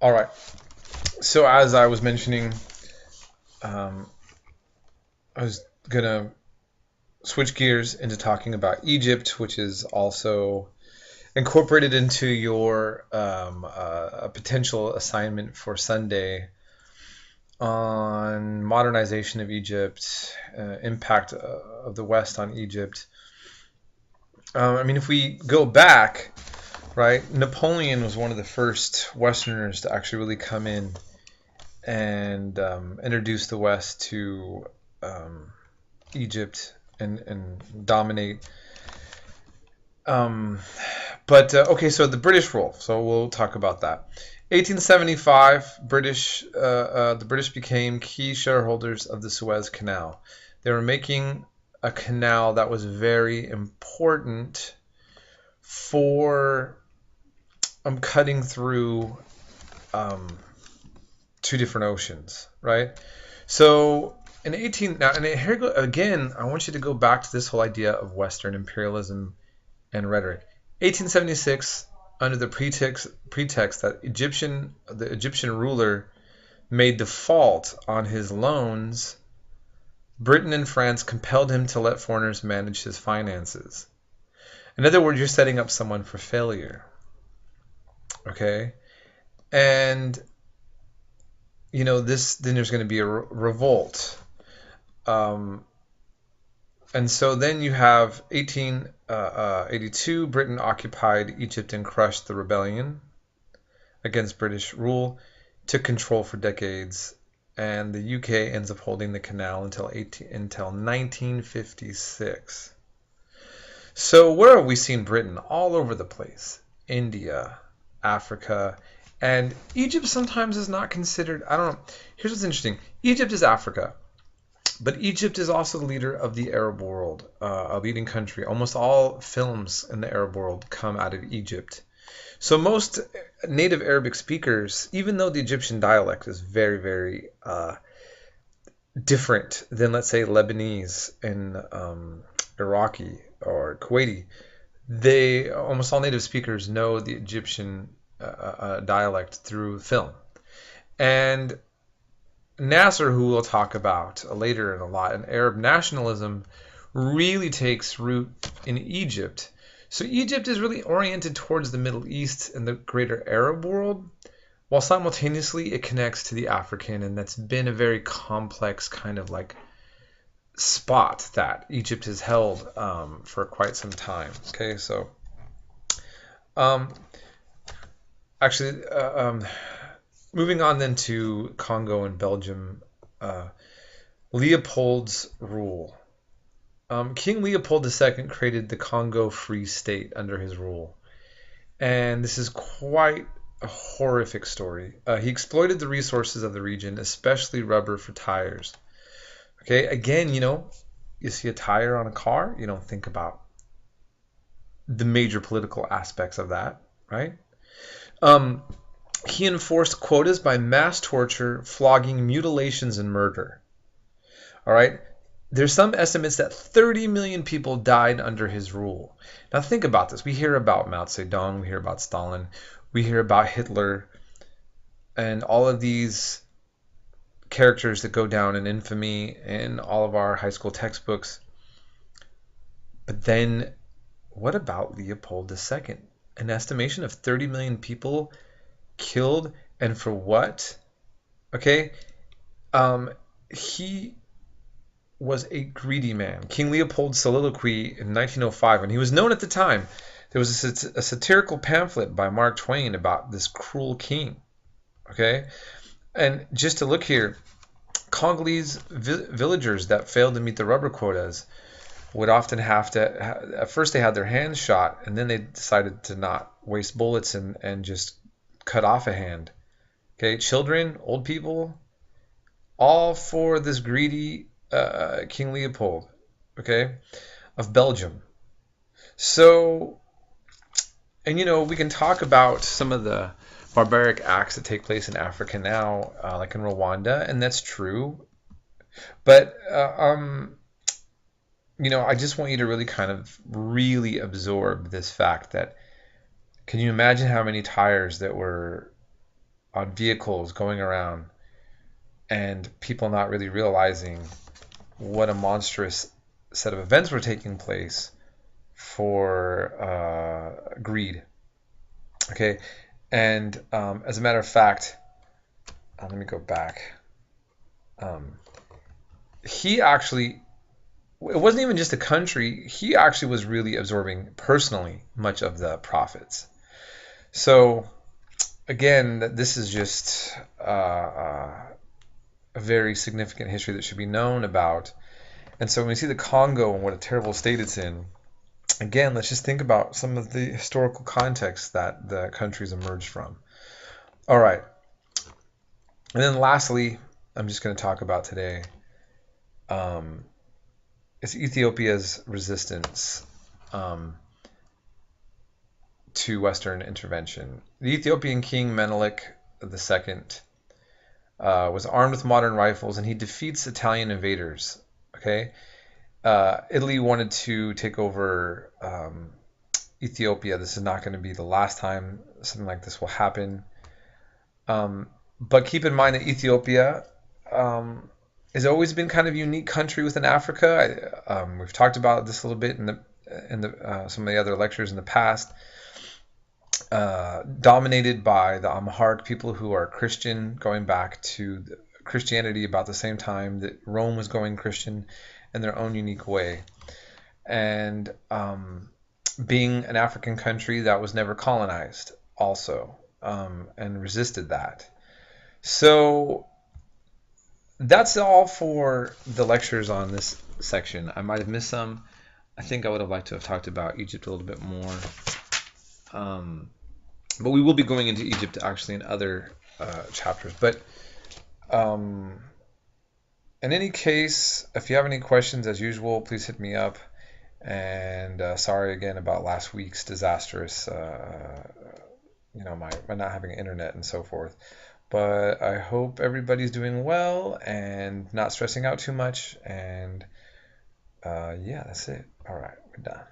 All right. So as I was mentioning, um, I was gonna switch gears into talking about Egypt, which is also incorporated into your a potential assignment for Sunday on modernization of Egypt, impact of the West on Egypt. I mean, if we go back, right, Napoleon was one of the first Westerners to actually really come in and introduce the West to um, Egypt and dominate. Um, okay, so the British rule. So we'll talk about that. 1875, the British became key shareholders of the Suez Canal. They were making a canal that was very important for cutting through um, two different oceans, right? So in 18 now, and here again, I want you to go back to this whole idea of Western imperialism and rhetoric. 1876, under the pretext that the Egyptian ruler made default on his loans, Britain and France compelled him to let foreigners manage his finances. In other words, you're setting up someone for failure. Okay? And this then there's going to be a revolt. Um, and so then you have 1882, Britain occupied Egypt and crushed the rebellion against British rule, took control for decades, and the UK ends up holding the canal until 1956. So where have we seen Britain? All over the place. India, Africa, and Egypt sometimes is not considered. I don't know. Here's what's interesting. Egypt is Africa. But Egypt is also the leader of the Arab world, a leading country. Almost all films in the Arab world come out of Egypt. So most native Arabic speakers, even though the Egyptian dialect is very, very different than, let's say, Lebanese and Iraqi or Kuwaiti, they almost all native speakers know the Egyptian dialect through film. And Nasser, who we'll talk about later in a lot, and Arab nationalism really takes root in Egypt. So Egypt is really oriented towards the Middle East and the greater Arab world, while simultaneously it connects to the African, and that's been a very complex kind of like spot that Egypt has held for quite some time. Okay, so um, actually, moving on then to Congo and Belgium, Leopold's rule. King Leopold II created the Congo Free State under his rule. And this is quite a horrific story. He exploited the resources of the region, especially rubber for tires. Okay, again, you see a tire on a car, you don't think about the major political aspects of that, right? Um, he enforced quotas by mass torture, flogging, mutilations, and murder. All right? There's some estimates that 30 million people died under his rule. Now think about this. We hear about Mao Zedong, we hear about Stalin, we hear about Hitler, and all of these characters that go down in infamy in all of our high school textbooks. But then what about Leopold II? An estimation of 30 million people killed, and for what? Okay? He was a greedy man. King Leopold's soliloquy in 1905, and he was known at the time. There was a satirical pamphlet by Mark Twain about this cruel king. Okay? And just to look here, Congolese villagers that failed to meet the rubber quotas would often have to, at first they had their hands shot, and then they decided to not waste bullets and just cut off a hand. Okay? Children, old people, all for this greedy King Leopold, okay, of Belgium. So, and we can talk about some of the barbaric acts that take place in Africa now, like in Rwanda, and that's true. But, I just want you to really kind of really absorb this fact that can you imagine how many tires that were on vehicles going around, and people not really realizing what a monstrous set of events were taking place for greed. Okay, and as a matter of fact, let me go back. Um, he actually, it wasn't even just the country, he actually was really absorbing personally much of the profits. So, again, this is just a very significant history that should be known about. And so, when we see the Congo and what a terrible state it's in, again, let's just think about some of the historical context that the country's emerged from. All right. And then lastly, I'm just going to talk about today um, is Ethiopia's resistance um, to Western intervention. The Ethiopian king Menelik II was armed with modern rifles, and he defeats Italian invaders. Okay, Italy wanted to take over Ethiopia. This is not going to be the last time something like this will happen. But keep in mind that Ethiopia has always been kind of a unique country within Africa. We've talked about this a little bit in the some of the other lectures in the past. Dominated by the Amharic people who are Christian, going back to Christianity about the same time that Rome was going Christian in their own unique way. And being an African country that was never colonized also, and resisted that. So that's all for the lectures on this section. I might have missed some. I think I would have liked to have talked about Egypt a little bit more. But we will be going into Egypt actually in other chapters. But in any case, if you have any questions, as usual, please hit me up. And sorry again about last week's disastrous, my not having internet and so forth. But I hope everybody's doing well and not stressing out too much. And yeah, that's it. All right, we're done.